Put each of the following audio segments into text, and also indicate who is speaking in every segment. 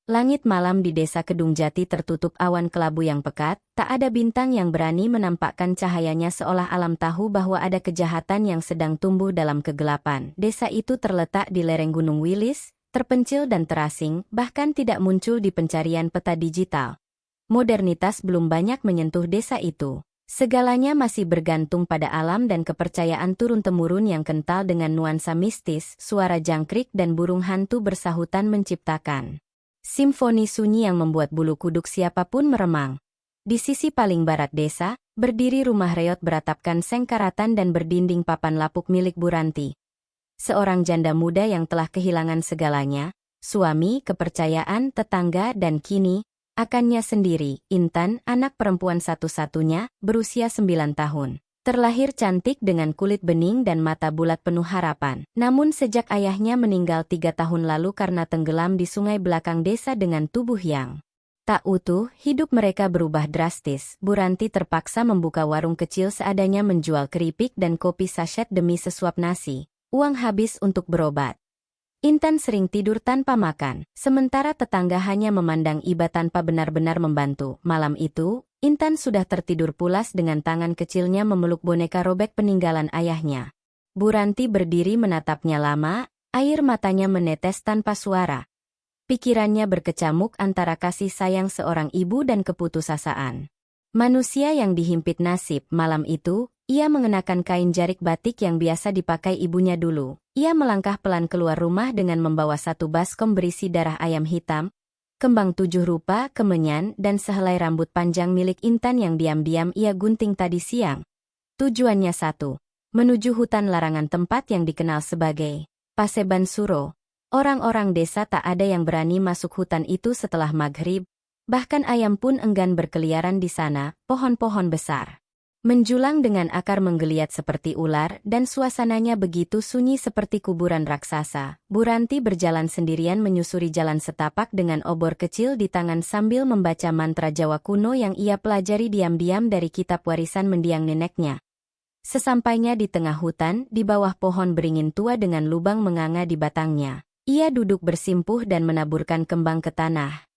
Speaker 1: Langit malam di desa Kedung Jati tertutup awan kelabu yang pekat, tak ada bintang yang berani menampakkan cahayanya seolah alam tahu bahwa ada kejahatan yang sedang tumbuh dalam kegelapan. Desa itu terletak di lereng Gunung Wilis, terpencil dan terasing, bahkan tidak muncul di pencarian peta digital. Modernitas belum banyak menyentuh desa itu. Segalanya masih bergantung pada alam dan kepercayaan turun-temurun yang kental dengan nuansa mistis, suara jangkrik dan burung hantu bersahutan menciptakan simfoni sunyi yang membuat bulu kuduk siapapun meremang. Di sisi paling barat desa, berdiri rumah reot beratapkan sengkaratan dan berdinding papan lapuk milik Bu Ranti. Seorang janda muda yang telah kehilangan segalanya, suami, kepercayaan, tetangga dan kini, akannya sendiri, Intan, anak perempuan satu-satunya, berusia 9 tahun. Terlahir cantik dengan kulit bening dan mata bulat penuh harapan. Namun sejak ayahnya meninggal 3 tahun lalu karena tenggelam di sungai belakang desa dengan tubuh yang tak utuh, hidup mereka berubah drastis. Bu Ranti terpaksa membuka warung kecil seadanya menjual keripik dan kopi sachet demi sesuap nasi. Uang habis untuk berobat. Intan sering tidur tanpa makan, sementara tetangga hanya memandang iba tanpa benar-benar membantu. Malam itu, Intan sudah tertidur pulas dengan tangan kecilnya memeluk boneka robek peninggalan ayahnya. Bu Ranti berdiri menatapnya lama, air matanya menetes tanpa suara. Pikirannya berkecamuk antara kasih sayang seorang ibu dan keputusasaan manusia yang dihimpit nasib. Malam itu, ia mengenakan kain jarik batik yang biasa dipakai ibunya dulu. Ia melangkah pelan keluar rumah dengan membawa satu baskom berisi darah ayam hitam, kembang 7 rupa, kemenyan, dan sehelai rambut panjang milik Intan yang diam-diam ia gunting tadi siang. Tujuannya satu, menuju hutan larangan tempat yang dikenal sebagai Paseban Suro. Orang-orang desa tak ada yang berani masuk hutan itu setelah maghrib, bahkan ayam pun enggan berkeliaran di sana. Pohon-pohon besar menjulang dengan akar menggeliat seperti ular dan suasananya begitu sunyi seperti kuburan raksasa. Bu Ranti berjalan sendirian menyusuri jalan setapak dengan obor kecil di tangan sambil membaca mantra Jawa kuno yang ia pelajari diam-diam dari kitab warisan mendiang neneknya. Sesampainya di tengah hutan, di bawah pohon beringin tua dengan lubang menganga di batangnya, ia duduk bersimpuh dan menaburkan kembang ke tanah.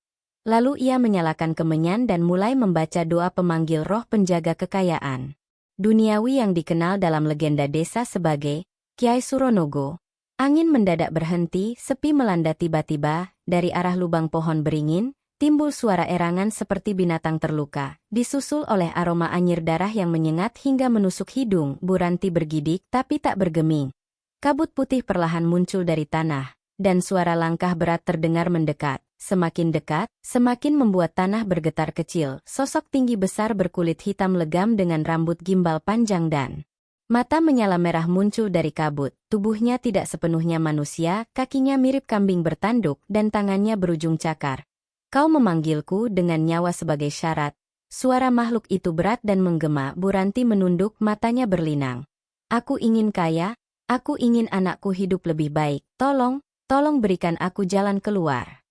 Speaker 1: Lalu ia menyalakan kemenyan dan mulai membaca doa pemanggil roh penjaga kekayaan duniawi yang dikenal dalam legenda desa sebagai Kyai Suronogo. Angin mendadak berhenti, sepi melanda tiba-tiba. Dari arah lubang pohon beringin, timbul suara erangan seperti binatang terluka, disusul oleh aroma anyir darah yang menyengat hingga menusuk hidung. Bu Ranti bergidik tapi tak bergeming. Kabut putih perlahan muncul dari tanah, dan suara langkah berat terdengar mendekat. Semakin dekat, semakin membuat tanah bergetar kecil. Sosok tinggi besar berkulit hitam legam dengan rambut gimbal panjang dan mata menyala merah muncul dari kabut. Tubuhnya tidak sepenuhnya manusia, kakinya mirip kambing bertanduk dan tangannya berujung cakar. Kau memanggilku dengan nyawa sebagai syarat. Suara makhluk itu berat dan menggema. Bu Ranti menunduk, matanya berlinang. Aku ingin kaya, aku ingin anakku hidup lebih baik. Tolong berikan aku jalan keluar.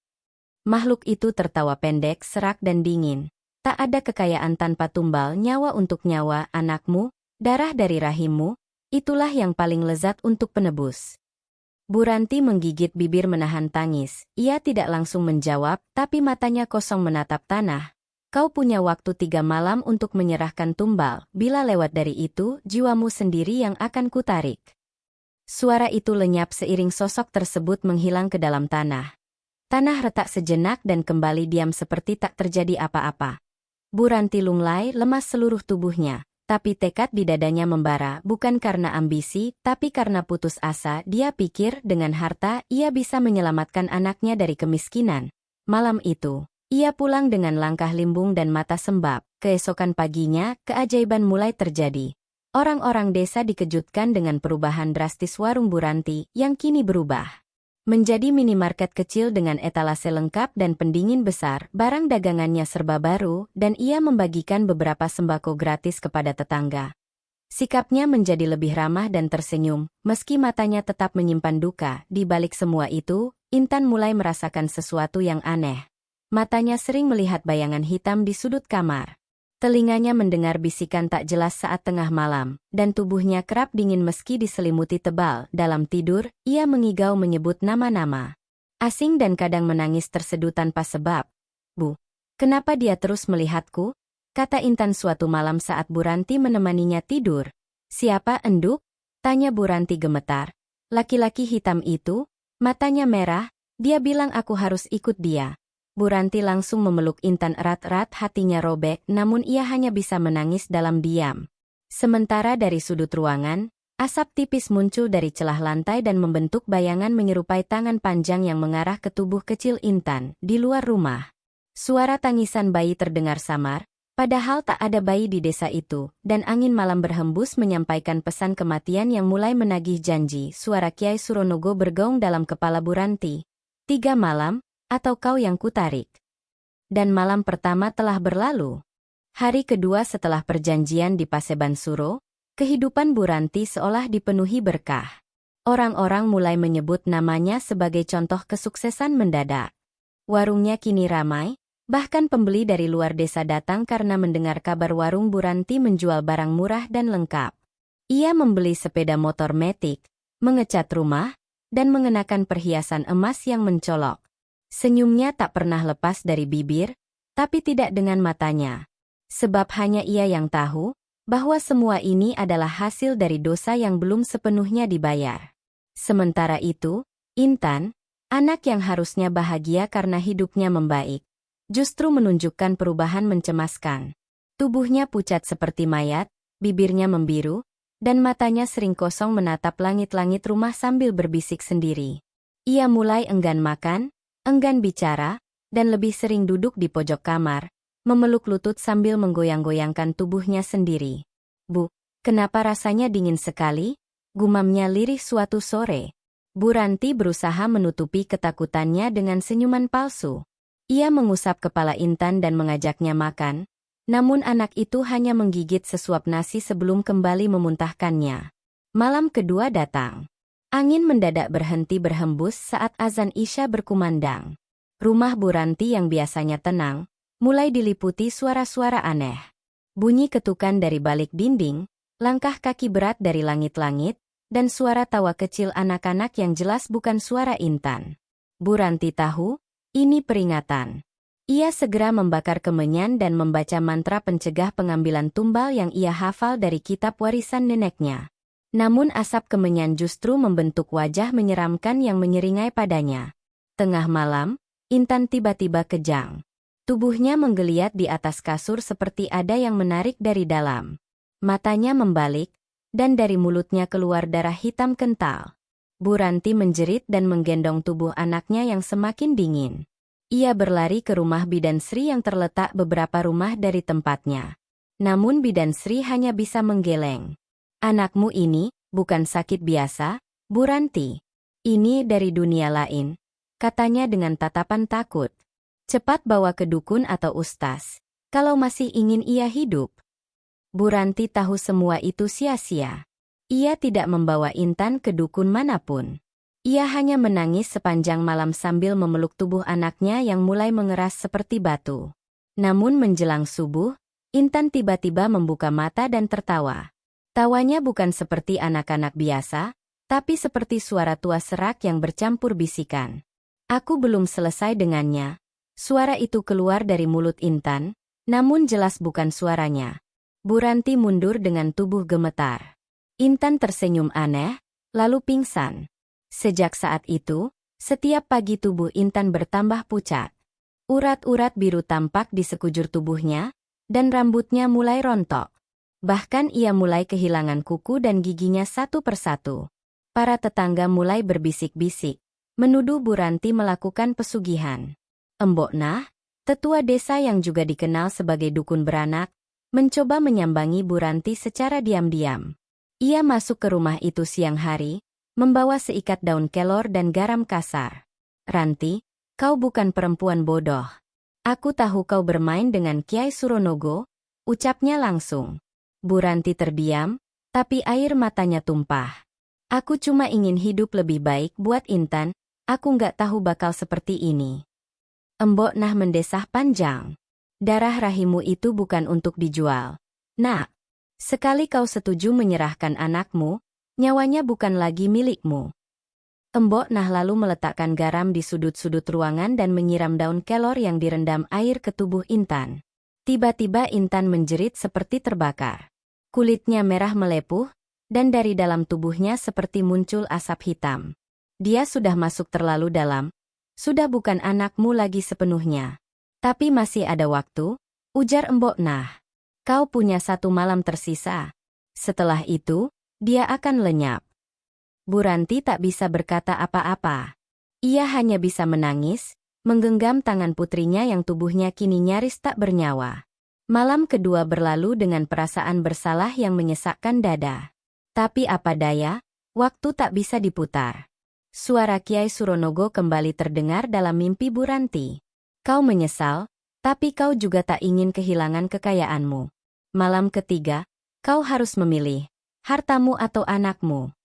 Speaker 1: Makhluk itu tertawa pendek, serak dan dingin. Tak ada kekayaan tanpa tumbal nyawa untuk nyawa anakmu, darah dari rahimmu, itulah yang paling lezat untuk penebus. Bu Ranti menggigit bibir menahan tangis. Ia tidak langsung menjawab, tapi matanya kosong menatap tanah. Kau punya waktu 3 malam untuk menyerahkan tumbal. Bila lewat dari itu, jiwamu sendiri yang akan kutarik. Suara itu lenyap seiring sosok tersebut menghilang ke dalam tanah. Tanah retak sejenak dan kembali diam seperti tak terjadi apa-apa. Bu Ranti lunglai, lemas seluruh tubuhnya, tapi tekad di dadanya membara, bukan karena ambisi, tapi karena putus asa. Dia pikir dengan harta ia bisa menyelamatkan anaknya dari kemiskinan. Malam itu, ia pulang dengan langkah limbung dan mata sembab. Keesokan paginya, keajaiban mulai terjadi. Orang-orang desa dikejutkan dengan perubahan drastis warung Bu Ranti yang kini berubah menjadi minimarket kecil dengan etalase lengkap dan pendingin besar. Barang dagangannya serba baru, dan ia membagikan beberapa sembako gratis kepada tetangga. Sikapnya menjadi lebih ramah dan tersenyum, meski matanya tetap menyimpan duka. Di balik semua itu, Intan mulai merasakan sesuatu yang aneh. Matanya sering melihat bayangan hitam di sudut kamar. Telinganya mendengar bisikan tak jelas saat tengah malam, dan tubuhnya kerap dingin meski diselimuti tebal. Dalam tidur, ia mengigau menyebut nama-nama. Asing dan kadang menangis terseduh tanpa sebab. Bu, kenapa dia terus melihatku? Kata Intan suatu malam saat Bu Ranti menemaninya tidur. Siapa Enduk? Tanya Bu Ranti gemetar. Laki-laki hitam itu, matanya merah, dia bilang aku harus ikut dia. Bu Ranti langsung memeluk Intan erat-erat, hatinya robek, namun ia hanya bisa menangis dalam diam. Sementara dari sudut ruangan, asap tipis muncul dari celah lantai dan membentuk bayangan menyerupai tangan panjang yang mengarah ke tubuh kecil Intan di luar rumah. Suara tangisan bayi terdengar samar, padahal tak ada bayi di desa itu, dan angin malam berhembus menyampaikan pesan kematian yang mulai menagih janji. Suara Kiai Suronogo bergaung dalam kepala Bu Ranti. 3 malam, atau kau yang kutarik. Dan malam pertama telah berlalu. Hari kedua setelah perjanjian di Paseban Suro, kehidupan Bu Ranti seolah dipenuhi berkah. Orang-orang mulai menyebut namanya sebagai contoh kesuksesan mendadak. Warungnya kini ramai, bahkan pembeli dari luar desa datang karena mendengar kabar warung Bu Ranti menjual barang murah dan lengkap. Ia membeli sepeda motor metik, mengecat rumah, dan mengenakan perhiasan emas yang mencolok. Senyumnya tak pernah lepas dari bibir, tapi tidak dengan matanya. Sebab hanya ia yang tahu, bahwa semua ini adalah hasil dari dosa yang belum sepenuhnya dibayar. Sementara itu, Intan, anak yang harusnya bahagia karena hidupnya membaik, justru menunjukkan perubahan mencemaskan. Tubuhnya pucat seperti mayat, bibirnya membiru, dan matanya sering kosong menatap langit-langit rumah sambil berbisik sendiri. Ia mulai enggan makan, enggan bicara, dan lebih sering duduk di pojok kamar, memeluk lutut sambil menggoyang-goyangkan tubuhnya sendiri. Bu, kenapa rasanya dingin sekali? Gumamnya lirih suatu sore. Bu Ranti berusaha menutupi ketakutannya dengan senyuman palsu. Ia mengusap kepala Intan dan mengajaknya makan, namun anak itu hanya menggigit sesuap nasi sebelum kembali memuntahkannya. Malam kedua datang. Angin mendadak berhenti berhembus saat azan Isya berkumandang. Rumah Bu Ranti yang biasanya tenang, mulai diliputi suara-suara aneh. Bunyi ketukan dari balik dinding, langkah kaki berat dari langit-langit, dan suara tawa kecil anak-anak yang jelas bukan suara Intan. Bu Ranti tahu, ini peringatan. Ia segera membakar kemenyan dan membaca mantra pencegah pengambilan tumbal yang ia hafal dari kitab warisan neneknya. Namun asap kemenyan justru membentuk wajah menyeramkan yang menyeringai padanya. Tengah malam, Intan tiba-tiba kejang. Tubuhnya menggeliat di atas kasur seperti ada yang menarik dari dalam. Matanya membalik, dan dari mulutnya keluar darah hitam kental. Bu Ranti menjerit dan menggendong tubuh anaknya yang semakin dingin. Ia berlari ke rumah Bidan Sri yang terletak beberapa rumah dari tempatnya. Namun Bidan Sri hanya bisa menggeleng. Anakmu ini, bukan sakit biasa, Bu Ranti. Ini dari dunia lain, katanya dengan tatapan takut. Cepat bawa ke dukun atau ustaz, kalau masih ingin ia hidup. Bu Ranti tahu semua itu sia-sia. Ia tidak membawa Intan ke dukun manapun. Ia hanya menangis sepanjang malam sambil memeluk tubuh anaknya yang mulai mengeras seperti batu. Namun menjelang subuh, Intan tiba-tiba membuka mata dan tertawa. Tawanya bukan seperti anak-anak biasa, tapi seperti suara tua serak yang bercampur bisikan. Aku belum selesai dengannya. Suara itu keluar dari mulut Intan, namun jelas bukan suaranya. Bu Ranti mundur dengan tubuh gemetar. Intan tersenyum aneh, lalu pingsan. Sejak saat itu, setiap pagi tubuh Intan bertambah pucat. Urat-urat biru tampak di sekujur tubuhnya, dan rambutnya mulai rontok. Bahkan ia mulai kehilangan kuku dan giginya satu persatu. Para tetangga mulai berbisik-bisik, menuduh Bu Ranti melakukan pesugihan. Embok Nah, tetua desa yang juga dikenal sebagai dukun beranak, mencoba menyambangi Bu Ranti secara diam-diam. Ia masuk ke rumah itu siang hari, membawa seikat daun kelor dan garam kasar. Ranti, kau bukan perempuan bodoh. Aku tahu kau bermain dengan Kiai Suronogo, ucapnya langsung. Bu Ranti terdiam, tapi air matanya tumpah. Aku cuma ingin hidup lebih baik buat Intan, aku nggak tahu bakal seperti ini. Embok Nah mendesah panjang. Darah rahimmu itu bukan untuk dijual. Nak, sekali kau setuju menyerahkan anakmu, nyawanya bukan lagi milikmu. Embok Nah lalu meletakkan garam di sudut-sudut ruangan dan menyiram daun kelor yang direndam air ke tubuh Intan. Tiba-tiba Intan menjerit seperti terbakar. Kulitnya merah melepuh, dan dari dalam tubuhnya seperti muncul asap hitam. Dia sudah masuk terlalu dalam. Sudah bukan anakmu lagi sepenuhnya. Tapi masih ada waktu, ujar Embok Nah. Kau punya 1 malam tersisa. Setelah itu, dia akan lenyap. Bu Ranti tak bisa berkata apa-apa. Ia hanya bisa menangis, menggenggam tangan putrinya yang tubuhnya kini nyaris tak bernyawa. Malam kedua berlalu dengan perasaan bersalah yang menyesakkan dada. Tapi apa daya, waktu tak bisa diputar. Suara Kiai Suronogo kembali terdengar dalam mimpi Bu Ranti. Kau menyesal, tapi kau juga tak ingin kehilangan kekayaanmu. Malam ketiga, kau harus memilih, hartamu atau anakmu.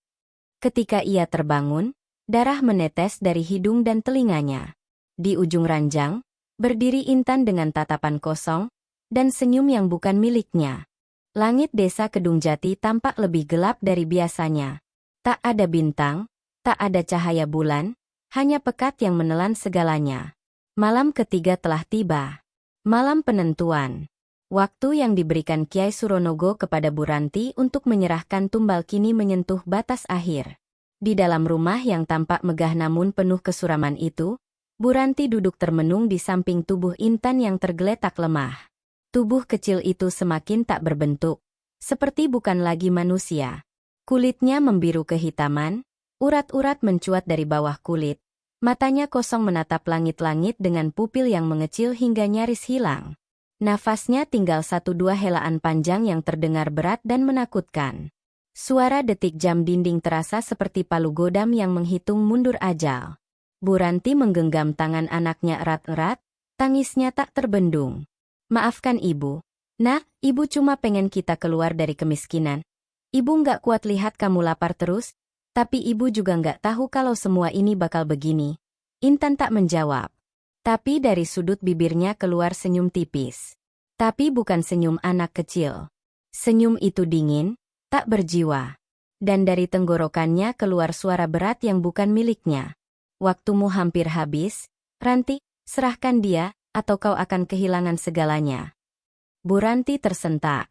Speaker 1: Ketika ia terbangun, darah menetes dari hidung dan telinganya. Di ujung ranjang, berdiri Intan dengan tatapan kosong, dan senyum yang bukan miliknya. Langit desa Kedung Jati tampak lebih gelap dari biasanya. Tak ada bintang, tak ada cahaya bulan, hanya pekat yang menelan segalanya. Malam ketiga telah tiba. Malam penentuan. Waktu yang diberikan Kiai Suronogo kepada Bu Ranti untuk menyerahkan tumbal kini menyentuh batas akhir. Di dalam rumah yang tampak megah namun penuh kesuraman itu, Bu Ranti duduk termenung di samping tubuh Intan yang tergeletak lemah. Tubuh kecil itu semakin tak berbentuk, seperti bukan lagi manusia. Kulitnya membiru kehitaman, urat-urat mencuat dari bawah kulit, matanya kosong menatap langit-langit dengan pupil yang mengecil hingga nyaris hilang. Nafasnya tinggal 1-2 helaan panjang yang terdengar berat dan menakutkan. Suara detik jam dinding terasa seperti palu godam yang menghitung mundur ajal. Bu Ranti menggenggam tangan anaknya erat-erat, tangisnya tak terbendung. Maafkan ibu. Nak, ibu cuma pengen kita keluar dari kemiskinan. Ibu nggak kuat lihat kamu lapar terus, tapi ibu juga nggak tahu kalau semua ini bakal begini. Intan tak menjawab. Tapi dari sudut bibirnya keluar senyum tipis. Tapi bukan senyum anak kecil. Senyum itu dingin, tak berjiwa. Dan dari tenggorokannya keluar suara berat yang bukan miliknya. Waktumu hampir habis, Ranti, serahkan dia, atau kau akan kehilangan segalanya. Bu Ranti tersentak.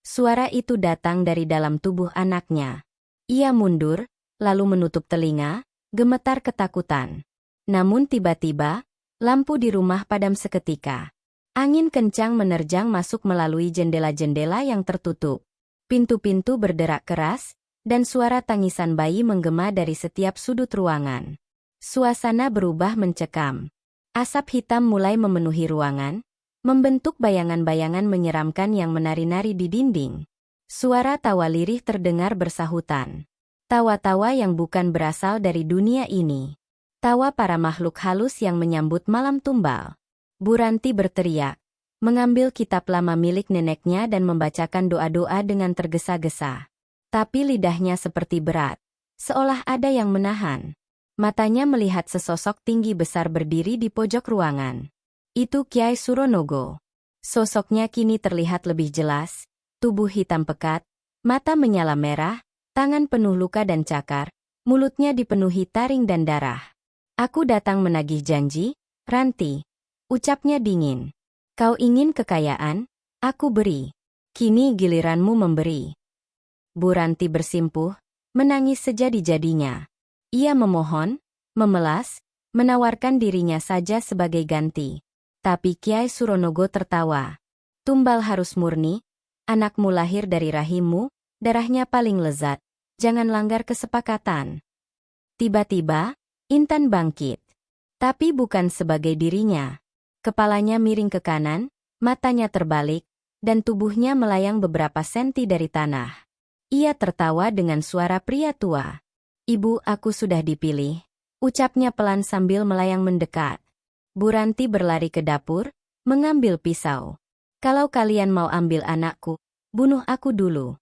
Speaker 1: Suara itu datang dari dalam tubuh anaknya. Ia mundur, lalu menutup telinga, gemetar ketakutan. Namun tiba-tiba, lampu di rumah padam seketika. Angin kencang menerjang masuk melalui jendela-jendela yang tertutup. Pintu-pintu berderak keras, dan suara tangisan bayi menggema dari setiap sudut ruangan. Suasana berubah mencekam. Asap hitam mulai memenuhi ruangan, membentuk bayangan-bayangan menyeramkan yang menari-nari di dinding. Suara tawa lirih terdengar bersahutan. Tawa-tawa yang bukan berasal dari dunia ini. Tawa para makhluk halus yang menyambut malam tumbal. Bu Ranti berteriak, mengambil kitab lama milik neneknya dan membacakan doa-doa dengan tergesa-gesa. Tapi lidahnya seperti berat, seolah ada yang menahan. Matanya melihat sesosok tinggi besar berdiri di pojok ruangan. Itu Kiai Suronogo. Sosoknya kini terlihat lebih jelas, tubuh hitam pekat, mata menyala merah, tangan penuh luka dan cakar, mulutnya dipenuhi taring dan darah. Aku datang menagih janji, Ranti. Ucapnya dingin. Kau ingin kekayaan, aku beri. Kini giliranmu memberi. Bu Ranti bersimpuh, menangis sejadi-jadinya. Ia memohon, memelas, menawarkan dirinya saja sebagai ganti. Tapi Kiai Suronogo tertawa. Tumbal harus murni, anakmu lahir dari rahimmu, darahnya paling lezat, jangan langgar kesepakatan. Tiba-tiba, Intan bangkit. Tapi bukan sebagai dirinya. Kepalanya miring ke kanan, matanya terbalik, dan tubuhnya melayang beberapa senti dari tanah. Ia tertawa dengan suara pria tua. Ibu, aku sudah dipilih. Ucapnya pelan sambil melayang mendekat. Bu Ranti berlari ke dapur, mengambil pisau. Kalau kalian mau ambil anakku, bunuh aku dulu.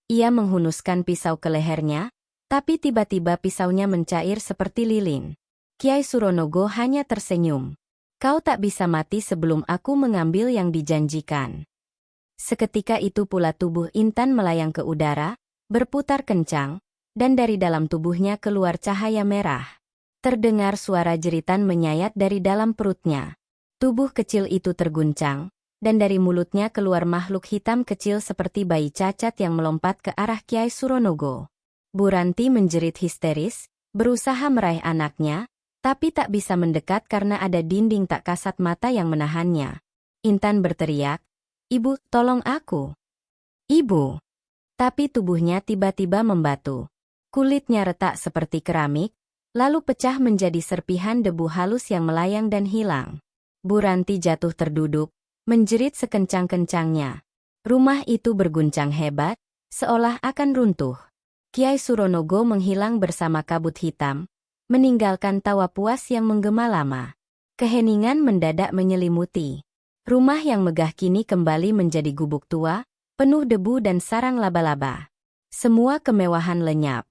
Speaker 1: Ia menghunuskan pisau ke lehernya, tapi tiba-tiba pisaunya mencair seperti lilin. Kiai Suronogo hanya tersenyum. Kau tak bisa mati sebelum aku mengambil yang dijanjikan. Seketika itu pula tubuh Intan melayang ke udara, berputar kencang, dan dari dalam tubuhnya keluar cahaya merah. Terdengar suara jeritan menyayat dari dalam perutnya. Tubuh kecil itu terguncang, dan dari mulutnya keluar makhluk hitam kecil seperti bayi cacat yang melompat ke arah Kyai Suronogo. Bu Ranti menjerit histeris, berusaha meraih anaknya, tapi tak bisa mendekat karena ada dinding tak kasat mata yang menahannya. Intan berteriak, "Ibu, tolong aku! Ibu!" Tapi tubuhnya tiba-tiba membatu. Kulitnya retak seperti keramik, lalu pecah menjadi serpihan debu halus yang melayang dan hilang. Bu Ranti jatuh terduduk, menjerit sekencang-kencangnya. Rumah itu berguncang hebat, seolah akan runtuh. Kyai Suronogo menghilang bersama kabut hitam, meninggalkan tawa puas yang menggema lama. Keheningan mendadak menyelimuti. Rumah yang megah kini kembali menjadi gubuk tua, penuh debu dan sarang laba-laba. Semua kemewahan lenyap.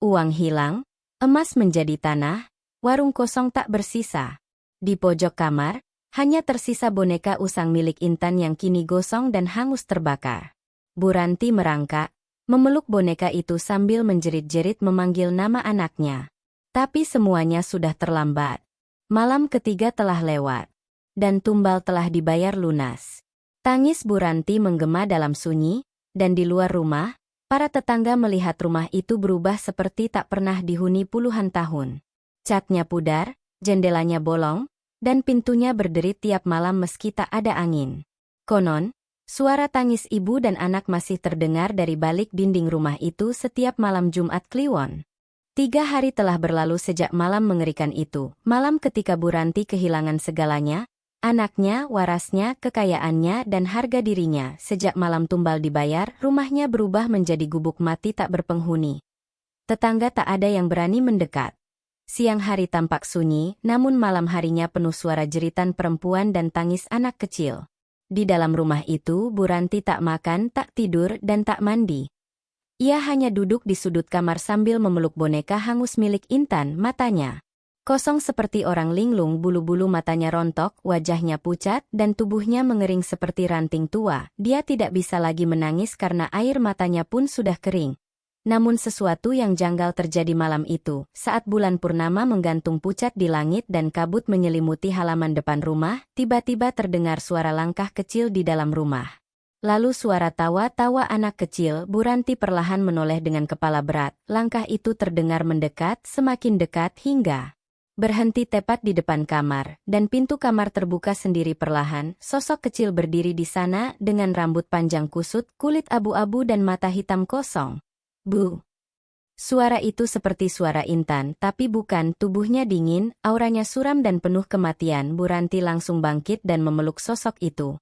Speaker 1: Uang hilang, emas menjadi tanah, warung kosong tak bersisa. Di pojok kamar, hanya tersisa boneka usang milik Intan yang kini gosong dan hangus terbakar. Bu Ranti merangkak, memeluk boneka itu sambil menjerit-jerit memanggil nama anaknya. Tapi semuanya sudah terlambat. Malam ketiga telah lewat, dan tumbal telah dibayar lunas. Tangis Bu Ranti menggema dalam sunyi, dan di luar rumah, para tetangga melihat rumah itu berubah seperti tak pernah dihuni puluhan tahun. Catnya pudar, jendelanya bolong, dan pintunya berderit tiap malam meski tak ada angin. Konon, suara tangis ibu dan anak masih terdengar dari balik dinding rumah itu setiap malam Jumat Kliwon. 3 hari telah berlalu sejak malam mengerikan itu, malam ketika Bu Ranti kehilangan segalanya, anaknya, warasnya, kekayaannya, dan harga dirinya. Sejak malam tumbal dibayar, rumahnya berubah menjadi gubuk mati tak berpenghuni. Tetangga tak ada yang berani mendekat. Siang hari tampak sunyi, namun malam harinya penuh suara jeritan perempuan dan tangis anak kecil. Di dalam rumah itu, Bu Ranti tak makan, tak tidur, dan tak mandi. Ia hanya duduk di sudut kamar sambil memeluk boneka hangus milik Intan, matanya kosong seperti orang linglung, bulu-bulu matanya rontok, wajahnya pucat, dan tubuhnya mengering seperti ranting tua. Dia tidak bisa lagi menangis karena air matanya pun sudah kering. Namun sesuatu yang janggal terjadi malam itu, saat bulan purnama menggantung pucat di langit dan kabut menyelimuti halaman depan rumah, tiba-tiba terdengar suara langkah kecil di dalam rumah. Lalu suara tawa-tawa anak kecil. Bu Ranti perlahan menoleh dengan kepala berat. Langkah itu terdengar mendekat, semakin dekat hingga berhenti tepat di depan kamar, dan pintu kamar terbuka sendiri perlahan. Sosok kecil berdiri di sana dengan rambut panjang kusut, kulit abu-abu dan mata hitam kosong. Bu. Suara itu seperti suara Intan, tapi bukan. Tubuhnya dingin, auranya suram dan penuh kematian. Bu Ranti langsung bangkit dan memeluk sosok itu.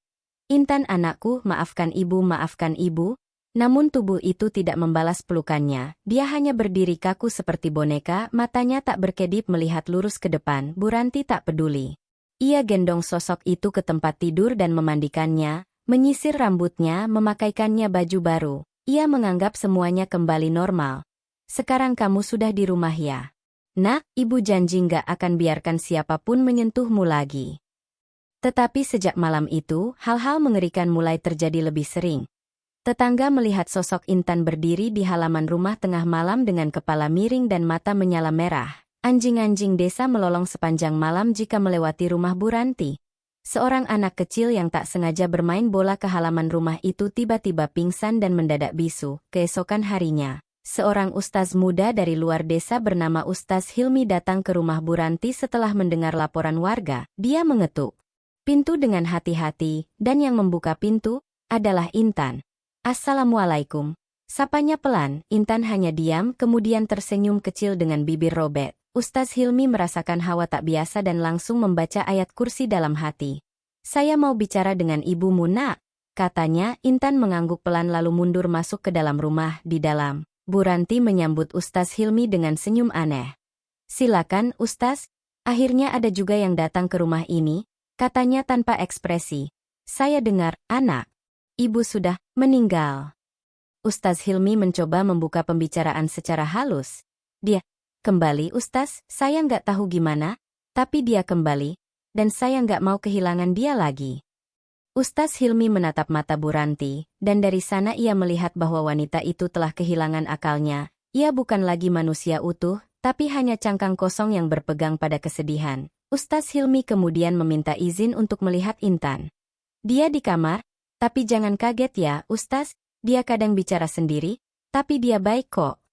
Speaker 1: "Intan anakku, maafkan ibu, maafkan ibu." Namun tubuh itu tidak membalas pelukannya. Dia hanya berdiri kaku seperti boneka, matanya tak berkedip melihat lurus ke depan. Bu Ranti tak peduli. Ia gendong sosok itu ke tempat tidur dan memandikannya, menyisir rambutnya, memakaikannya baju baru. Ia menganggap semuanya kembali normal. "Sekarang kamu sudah di rumah ya? Nak, ibu janji nggak akan biarkan siapapun menyentuhmu lagi." Tetapi sejak malam itu, hal-hal mengerikan mulai terjadi lebih sering. Tetangga melihat sosok Intan berdiri di halaman rumah tengah malam dengan kepala miring dan mata menyala merah. Anjing-anjing desa melolong sepanjang malam jika melewati rumah Bu Ranti. Seorang anak kecil yang tak sengaja bermain bola ke halaman rumah itu tiba-tiba pingsan dan mendadak bisu. Keesokan harinya, seorang ustaz muda dari luar desa bernama Ustaz Hilmi datang ke rumah Bu Ranti setelah mendengar laporan warga. Dia mengetuk pintu dengan hati-hati, dan yang membuka pintu adalah Intan. "Assalamualaikum." Sapanya pelan. Intan hanya diam, kemudian tersenyum kecil dengan bibir robek. Ustaz Hilmi merasakan hawa tak biasa dan langsung membaca ayat kursi dalam hati. "Saya mau bicara dengan ibumu, nak," katanya. Intan mengangguk pelan lalu mundur masuk ke dalam rumah. Di dalam, Bu Ranti menyambut Ustaz Hilmi dengan senyum aneh. "Silakan, Ustaz. Akhirnya ada juga yang datang ke rumah ini," katanya tanpa ekspresi. "Saya dengar, anak ibu sudah meninggal." Ustaz Hilmi mencoba membuka pembicaraan secara halus. "Dia kembali, Ustaz, saya nggak tahu gimana, tapi dia kembali, dan saya nggak mau kehilangan dia lagi." Ustaz Hilmi menatap mata Bu Ranti, dan dari sana ia melihat bahwa wanita itu telah kehilangan akalnya. Ia bukan lagi manusia utuh, tapi hanya cangkang kosong yang berpegang pada kesedihan. Ustaz Hilmi kemudian meminta izin untuk melihat Intan. Dia di kamar, tapi jangan kaget ya, Ustaz, dia kadang bicara sendiri, tapi dia baik kok.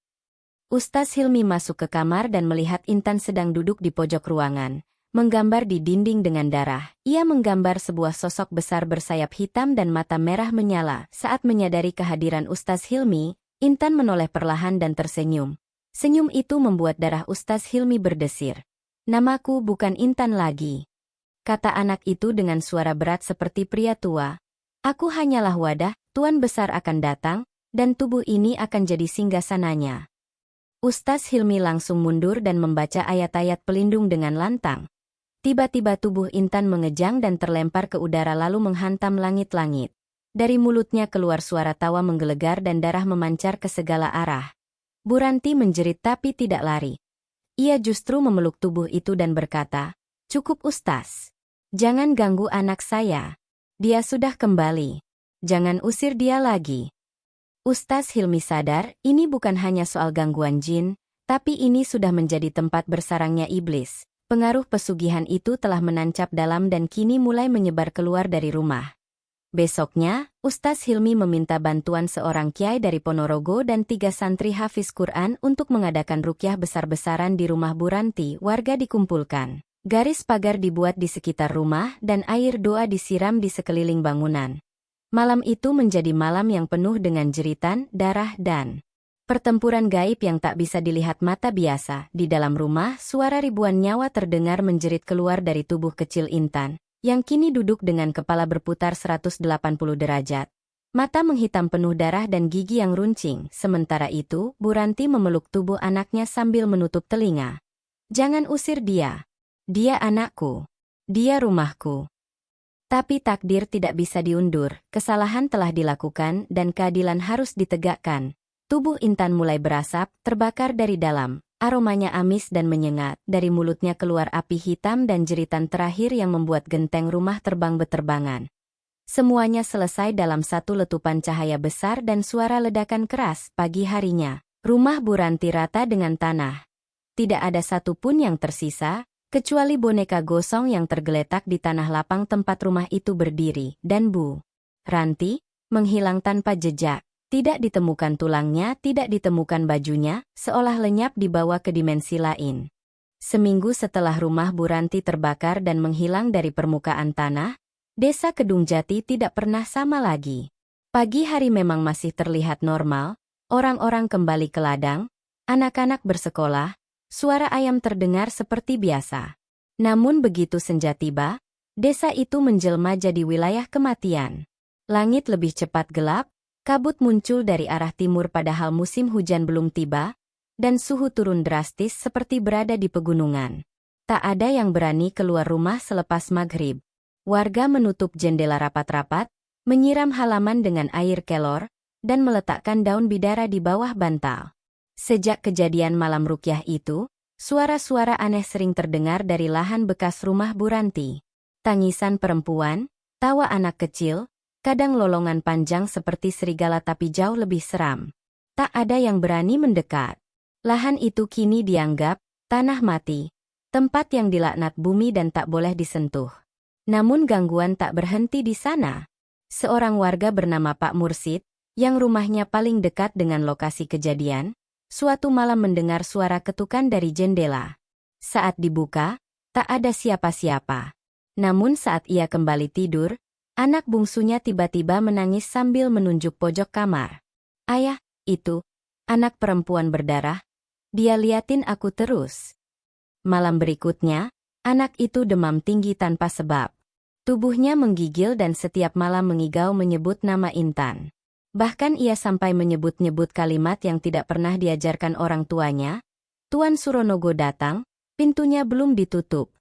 Speaker 1: Ustaz Hilmi masuk ke kamar dan melihat Intan sedang duduk di pojok ruangan, menggambar di dinding dengan darah. Ia menggambar sebuah sosok besar bersayap hitam dan mata merah menyala. Saat menyadari kehadiran Ustaz Hilmi, Intan menoleh perlahan dan tersenyum. Senyum itu membuat darah Ustaz Hilmi berdesir. "Namaku bukan Intan lagi," kata anak itu dengan suara berat seperti pria tua. "Aku hanyalah wadah, Tuan Besar akan datang, dan tubuh ini akan jadi singgasananya." Ustaz Hilmi langsung mundur dan membaca ayat-ayat pelindung dengan lantang. Tiba-tiba tubuh Intan mengejang dan terlempar ke udara lalu menghantam langit-langit. Dari mulutnya keluar suara tawa menggelegar dan darah memancar ke segala arah. Buranti menjerit tapi tidak lari. Ia justru memeluk tubuh itu dan berkata, "Cukup Ustaz. Jangan ganggu anak saya. Dia sudah kembali. Jangan usir dia lagi." Ustaz Hilmi sadar, ini bukan hanya soal gangguan jin, tapi ini sudah menjadi tempat bersarangnya iblis. Pengaruh pesugihan itu telah menancap dalam dan kini mulai menyebar keluar dari rumah. Besoknya, Ustaz Hilmi meminta bantuan seorang kiai dari Ponorogo dan 3 santri hafiz Quran untuk mengadakan rukyah besar-besaran di rumah Buranti. Warga dikumpulkan. Garis pagar dibuat di sekitar rumah dan air doa disiram di sekeliling bangunan. Malam itu menjadi malam yang penuh dengan jeritan, darah, dan pertempuran gaib yang tak bisa dilihat mata biasa. Di dalam rumah, suara ribuan nyawa terdengar menjerit keluar dari tubuh kecil Intan, yang kini duduk dengan kepala berputar 180 derajat. Mata menghitam penuh darah dan gigi yang runcing. Sementara itu, Buranti memeluk tubuh anaknya sambil menutup telinga. "Jangan usir dia. Dia anakku. Dia rumahku." Tapi takdir tidak bisa diundur, kesalahan telah dilakukan dan keadilan harus ditegakkan. Tubuh Intan mulai berasap, terbakar dari dalam. Aromanya amis dan menyengat, dari mulutnya keluar api hitam dan jeritan terakhir yang membuat genteng rumah terbang beterbangan. Semuanya selesai dalam satu letupan cahaya besar dan suara ledakan keras. Pagi harinya, rumah Buranti rata dengan tanah. Tidak ada satupun yang tersisa, kecuali boneka gosong yang tergeletak di tanah lapang tempat rumah itu berdiri, dan Bu Ranti menghilang tanpa jejak. Tidak ditemukan tulangnya, tidak ditemukan bajunya, seolah lenyap dibawa ke dimensi lain. Seminggu setelah rumah Buranti terbakar dan menghilang dari permukaan tanah, desa Kedung Jati tidak pernah sama lagi. Pagi hari memang masih terlihat normal, orang-orang kembali ke ladang, anak-anak bersekolah, suara ayam terdengar seperti biasa. Namun begitu senja tiba, desa itu menjelma jadi wilayah kematian. Langit lebih cepat gelap, kabut muncul dari arah timur padahal musim hujan belum tiba, dan suhu turun drastis seperti berada di pegunungan. Tak ada yang berani keluar rumah selepas maghrib. Warga menutup jendela rapat-rapat, menyiram halaman dengan air kelor, dan meletakkan daun bidara di bawah bantal. Sejak kejadian malam rukyah itu, suara-suara aneh sering terdengar dari lahan bekas rumah Buranti. Tangisan perempuan, tawa anak kecil, kadang lolongan panjang seperti serigala tapi jauh lebih seram. Tak ada yang berani mendekat. Lahan itu kini dianggap tanah mati, tempat yang dilaknat bumi dan tak boleh disentuh. Namun gangguan tak berhenti di sana. Seorang warga bernama Pak Mursid, yang rumahnya paling dekat dengan lokasi kejadian, suatu malam mendengar suara ketukan dari jendela. Saat dibuka, tak ada siapa-siapa. Namun saat ia kembali tidur, anak bungsunya tiba-tiba menangis sambil menunjuk pojok kamar. "Ayah, itu anak perempuan berdarah. Dia liatin aku terus." Malam berikutnya, anak itu demam tinggi tanpa sebab. Tubuhnya menggigil dan setiap malam mengigau menyebut nama Intan. Bahkan ia sampai menyebut-nyebut kalimat yang tidak pernah diajarkan orang tuanya. Tuan Suronogo datang, pintunya belum ditutup.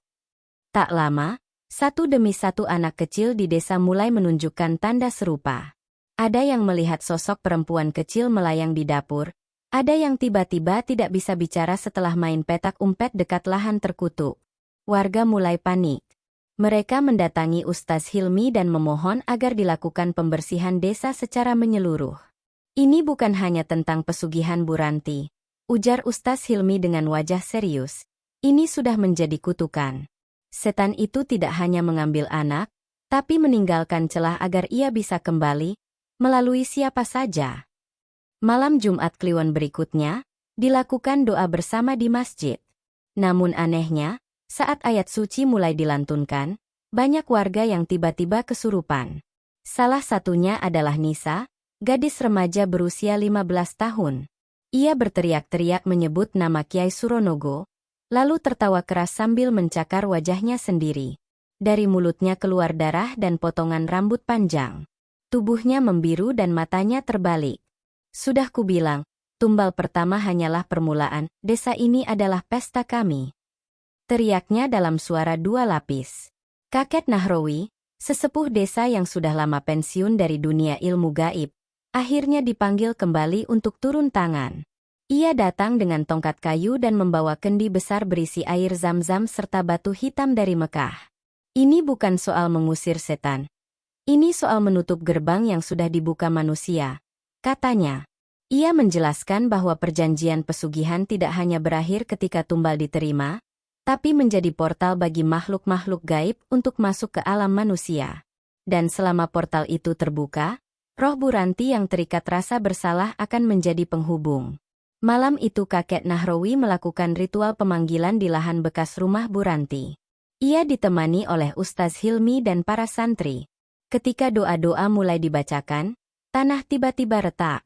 Speaker 1: Tak lama, satu demi satu anak kecil di desa mulai menunjukkan tanda serupa. Ada yang melihat sosok perempuan kecil melayang di dapur, ada yang tiba-tiba tidak bisa bicara setelah main petak umpet dekat lahan terkutuk. Warga mulai panik. Mereka mendatangi Ustaz Hilmi dan memohon agar dilakukan pembersihan desa secara menyeluruh. Ini bukan hanya tentang pesugihan Buranti, Ujar Ustaz Hilmi dengan wajah serius. Ini sudah menjadi kutukan. Setan itu tidak hanya mengambil anak, tapi meninggalkan celah agar ia bisa kembali, melalui siapa saja. Malam Jumat Kliwon berikutnya, dilakukan doa bersama di masjid. Namun anehnya, saat ayat suci mulai dilantunkan, banyak warga yang tiba-tiba kesurupan. Salah satunya adalah Nisa, gadis remaja berusia 15 tahun. Ia berteriak-teriak menyebut nama Kiai Suronogo, lalu tertawa keras sambil mencakar wajahnya sendiri. Dari mulutnya keluar darah dan potongan rambut panjang. Tubuhnya membiru dan matanya terbalik. Sudah kubilang, tumbal pertama hanyalah permulaan, desa ini adalah pesta kami. Teriaknya dalam suara dua lapis. Kakek Nahrawi, sesepuh desa yang sudah lama pensiun dari dunia ilmu gaib, akhirnya dipanggil kembali untuk turun tangan. Ia datang dengan tongkat kayu dan membawa kendi besar berisi air zam-zam serta batu hitam dari Mekah. Ini bukan soal mengusir setan. Ini soal menutup gerbang yang sudah dibuka manusia, katanya. Ia menjelaskan bahwa perjanjian pesugihan tidak hanya berakhir ketika tumbal diterima, tapi menjadi portal bagi makhluk-makhluk gaib untuk masuk ke alam manusia. Dan selama portal itu terbuka, roh Buranti yang terikat rasa bersalah akan menjadi penghubung. Malam itu kakek Nahrawi melakukan ritual pemanggilan di lahan bekas rumah Buranti. Ia ditemani oleh Ustaz Hilmi dan para santri. Ketika doa-doa mulai dibacakan, tanah tiba-tiba retak.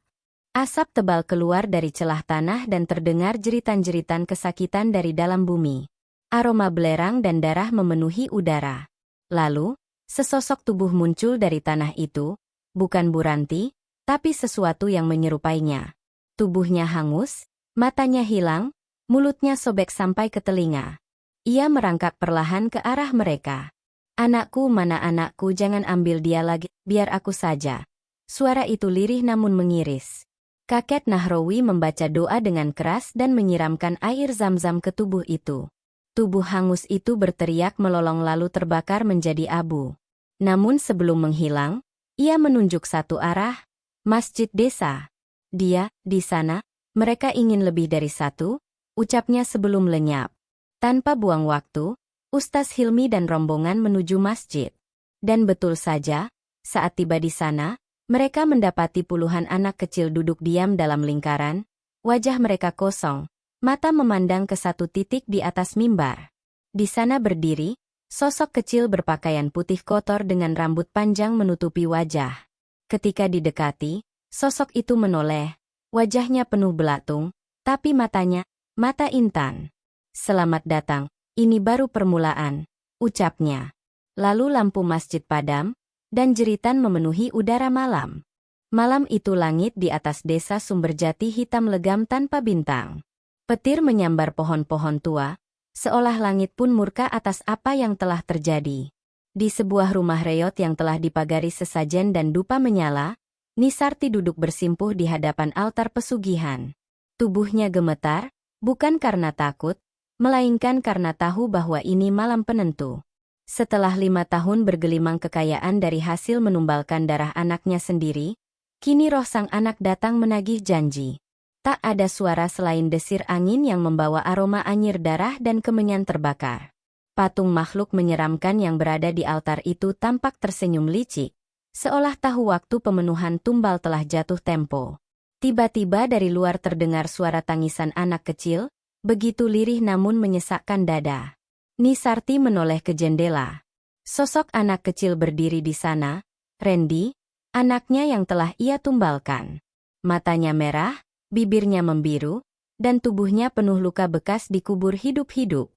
Speaker 1: Asap tebal keluar dari celah tanah dan terdengar jeritan-jeritan kesakitan dari dalam bumi. Aroma belerang dan darah memenuhi udara. Lalu, sesosok tubuh muncul dari tanah itu, bukan Buranti, tapi sesuatu yang menyerupainya. Tubuhnya hangus, matanya hilang, mulutnya sobek sampai ke telinga. Ia merangkak perlahan ke arah mereka. Anakku, mana anakku, jangan ambil dia lagi, biar aku saja. Suara itu lirih namun mengiris. Kakek Nahrawi membaca doa dengan keras dan menyiramkan air zam-zam ke tubuh itu. Tubuh hangus itu berteriak melolong lalu terbakar menjadi abu. Namun sebelum menghilang, ia menunjuk satu arah, masjid desa. Dia, di sana, mereka ingin lebih dari satu, ucapnya sebelum lenyap. Tanpa buang waktu, Ustaz Hilmi dan rombongan menuju masjid. Dan betul saja, saat tiba di sana, mereka mendapati puluhan anak kecil duduk diam dalam lingkaran, wajah mereka kosong, mata memandang ke satu titik di atas mimbar. Di sana berdiri, sosok kecil berpakaian putih kotor dengan rambut panjang menutupi wajah. Ketika didekati, sosok itu menoleh, wajahnya penuh belatung, tapi matanya, mata intan. Selamat datang, ini baru permulaan, ucapnya. Lalu lampu masjid padam, dan jeritan memenuhi udara malam. Malam itu langit di atas desa Sumberjati hitam legam tanpa bintang. Petir menyambar pohon-pohon tua, seolah langit pun murka atas apa yang telah terjadi. Di sebuah rumah reot yang telah dipagari sesajen dan dupa menyala, Nisarti duduk bersimpuh di hadapan altar pesugihan. Tubuhnya gemetar, bukan karena takut, melainkan karena tahu bahwa ini malam penentu. Setelah 5 tahun bergelimang kekayaan dari hasil menumbalkan darah anaknya sendiri, kini roh sang anak datang menagih janji. Tak ada suara selain desir angin yang membawa aroma anyir darah dan kemenyan terbakar. Patung makhluk menyeramkan yang berada di altar itu tampak tersenyum licik, seolah tahu waktu pemenuhan tumbal telah jatuh tempo. Tiba-tiba dari luar terdengar suara tangisan anak kecil, begitu lirih namun menyesakkan dada. Nisarti menoleh ke jendela. Sosok anak kecil berdiri di sana, Randy, anaknya yang telah ia tumbalkan. Matanya merah, bibirnya membiru, dan tubuhnya penuh luka bekas dikubur hidup-hidup.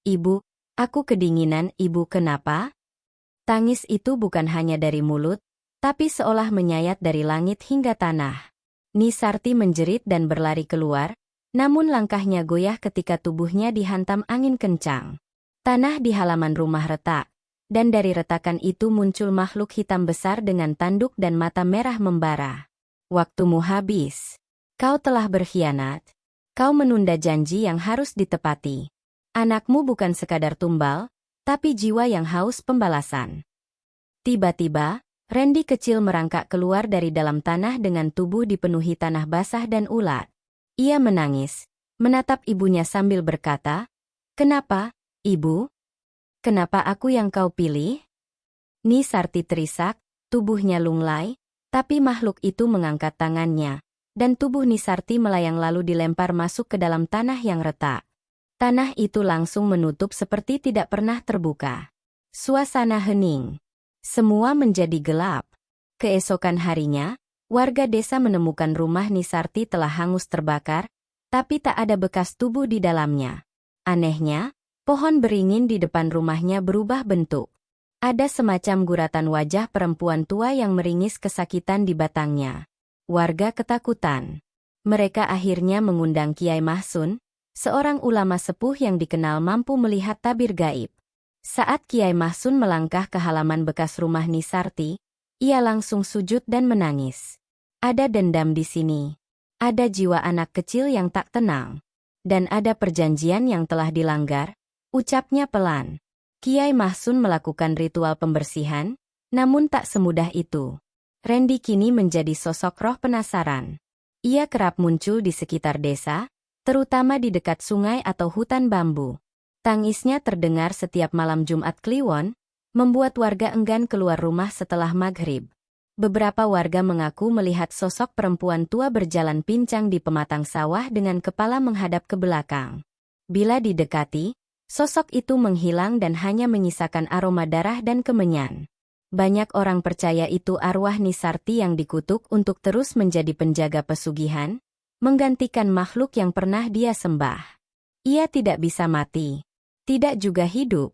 Speaker 1: Ibu, aku kedinginan, ibu kenapa? Tangis itu bukan hanya dari mulut, tapi seolah menyayat dari langit hingga tanah. Nisarti menjerit dan berlari keluar, namun langkahnya goyah ketika tubuhnya dihantam angin kencang. Tanah di halaman rumah retak, dan dari retakan itu muncul makhluk hitam besar dengan tanduk dan mata merah membara. Waktumu habis. Kau telah berkhianat. Kau menunda janji yang harus ditepati. Anakmu bukan sekadar tumbal, tapi jiwa yang haus pembalasan. Tiba-tiba, Randy kecil merangkak keluar dari dalam tanah dengan tubuh dipenuhi tanah basah dan ulat. Ia menangis, menatap ibunya sambil berkata, "Kenapa, Ibu? Kenapa aku yang kau pilih?" Nisarti terisak, tubuhnya lunglai, tapi makhluk itu mengangkat tangannya, dan tubuh Nisarti melayang lalu dilempar masuk ke dalam tanah yang retak. Tanah itu langsung menutup seperti tidak pernah terbuka. Suasana hening. Semua menjadi gelap. Keesokan harinya, warga desa menemukan rumah Nisarti telah hangus terbakar, tapi tak ada bekas tubuh di dalamnya. Anehnya, pohon beringin di depan rumahnya berubah bentuk. Ada semacam guratan wajah perempuan tua yang meringis kesakitan di batangnya. Warga ketakutan. Mereka akhirnya mengundang Kiai Mahsun, seorang ulama sepuh yang dikenal mampu melihat tabir gaib. Saat Kiai Mahsun melangkah ke halaman bekas rumah Nisarti, ia langsung sujud dan menangis. Ada dendam di sini. Ada jiwa anak kecil yang tak tenang. Dan ada perjanjian yang telah dilanggar, ucapnya pelan. Kiai Mahsun melakukan ritual pembersihan, namun tak semudah itu. Randy kini menjadi sosok roh penasaran. Ia kerap muncul di sekitar desa, terutama di dekat sungai atau hutan bambu. Tangisnya terdengar setiap malam Jumat Kliwon, membuat warga enggan keluar rumah setelah maghrib. Beberapa warga mengaku melihat sosok perempuan tua berjalan pincang di pematang sawah dengan kepala menghadap ke belakang. Bila didekati, sosok itu menghilang dan hanya menyisakan aroma darah dan kemenyan. Banyak orang percaya itu arwah Nisarti yang dikutuk untuk terus menjadi penjaga pesugihan, menggantikan makhluk yang pernah dia sembah. Ia tidak bisa mati, tidak juga hidup,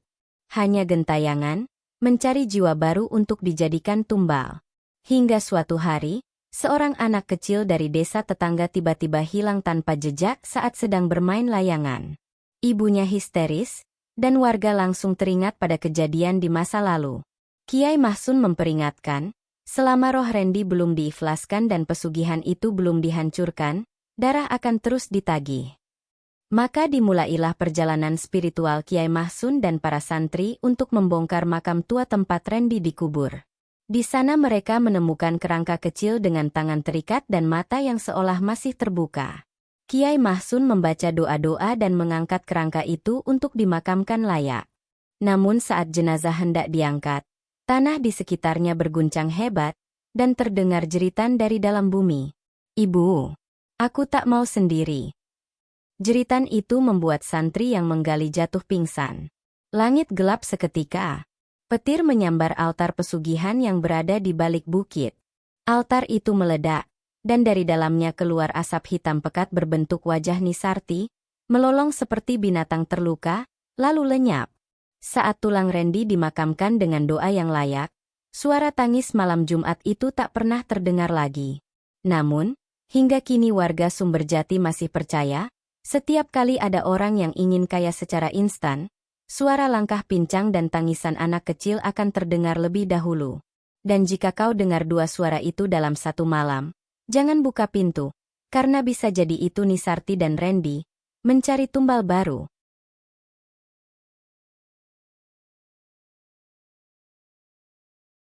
Speaker 1: hanya gentayangan, mencari jiwa baru untuk dijadikan tumbal. Hingga suatu hari, seorang anak kecil dari desa tetangga tiba-tiba hilang tanpa jejak saat sedang bermain layangan. Ibunya histeris, dan warga langsung teringat pada kejadian di masa lalu. Kiai Mahsun memperingatkan, selama roh Randy belum diikhlaskan dan pesugihan itu belum dihancurkan, darah akan terus ditagih. Maka dimulailah perjalanan spiritual Kiai Mahsun dan para santri untuk membongkar makam tua tempat Randy dikubur. Di sana mereka menemukan kerangka kecil dengan tangan terikat dan mata yang seolah masih terbuka. Kiai Mahsun membaca doa-doa dan mengangkat kerangka itu untuk dimakamkan layak. Namun saat jenazah hendak diangkat, tanah di sekitarnya berguncang hebat, dan terdengar jeritan dari dalam bumi. "Ibu, aku tak mau sendiri." Jeritan itu membuat santri yang menggali jatuh pingsan. Langit gelap seketika. Petir menyambar altar pesugihan yang berada di balik bukit. Altar itu meledak, dan dari dalamnya keluar asap hitam pekat berbentuk wajah Nisarti, melolong seperti binatang terluka, lalu lenyap. Saat tulang Randy dimakamkan dengan doa yang layak, suara tangis malam Jumat itu tak pernah terdengar lagi. Namun, hingga kini warga Sumberjati masih percaya, setiap kali ada orang yang ingin kaya secara instan, suara langkah pincang dan tangisan anak kecil akan terdengar lebih dahulu. Dan jika kau dengar dua suara itu dalam satu malam, jangan buka pintu, karena bisa jadi itu Nisarti dan Randy mencari tumbal baru.